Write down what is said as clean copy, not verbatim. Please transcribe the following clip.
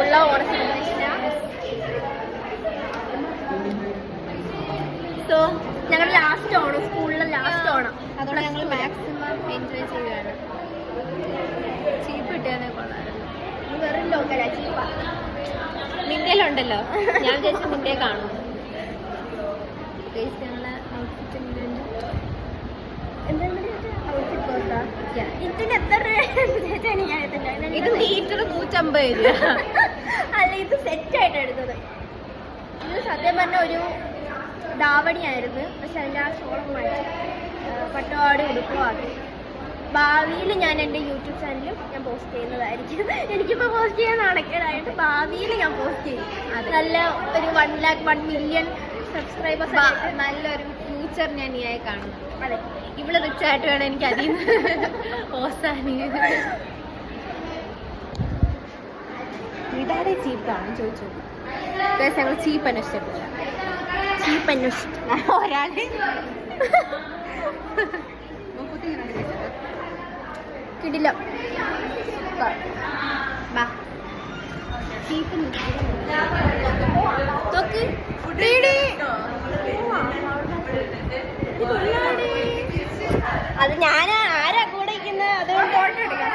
രീതിയിലുള്ള ഓണ സെലിബ്രേഷനാണ്. സോ ഞങ്ങളുടെ ലാസ്റ്റ് ഓണം, സ്കൂളിലെ ലാസ്റ്റ് ഓണം, അതുകൊണ്ട് ഞങ്ങൾ മാക്സിമം എൻജോയ് ചെയ്യുകയാണ്. ചീപ്പ് കിട്ടിയാലേ കൊള്ളായിരുന്നു. വെറും ലോക്കലാ ചീപ്പാ. മിന്ത്യയിലുണ്ടല്ലോ, ഞാൻ വിചാരിച്ചു മിന്ത്യ കാണും. ഞങ്ങളെ ഔട്ട്ഫിറ്റ് ഇതിന് എത്ര ഇത് മീറ്റർ 150 രൂപ. അല്ല, ഇത് സെറ്റായിട്ട് എടുത്തത്. ഇത് സത്യം പറഞ്ഞ ഒരു ധാവണിയായിരുന്നു, പക്ഷെ അതിൻ്റെ ആ ഷോളം മാറ്റി പട്ടുപാടി ഉടുപ്പുമാക്കി. ഭാവിയിൽ ഞാൻ എൻ്റെ യൂട്യൂബ് ചാനലിലും ഞാൻ പോസ്റ്റ് ചെയ്യുന്നതായിരിക്കും. എനിക്കിപ്പോൾ പോസ്റ്റ് ചെയ്യാൻ നടക്കേണ്ടതായിട്ട് ഭാവിയിൽ ഞാൻ പോസ്റ്റ് ചെയ്യും. നല്ല ഒരു 1 lakh 1 million സബ്സ്ക്രൈബേഴ്സ്, നല്ലൊരു ഫ്യൂച്ചർ ഞാൻ ഈ ആയി കാണുന്നു. അതെ, ഇവിടെ റിച്ച് ആയിട്ട് വേണം എനിക്ക് അതിൽ ഓസാനി. ഇതാടെ ചീപ്പാണ് ചോദിച്ചു. ഞങ്ങൾ ചീപ്പ് അന്വേഷിച്ചിട്ടില്ല. ചീപ്പ് അന്വേഷിച്ചിട്ട് ഒരാളെ കിടിലം. അത് ഞാൻ ആരാ കൂടെ ഇരിക്കുന്നത്, അതുകൊണ്ട് ഫോട്ടോ എടുക്കാം.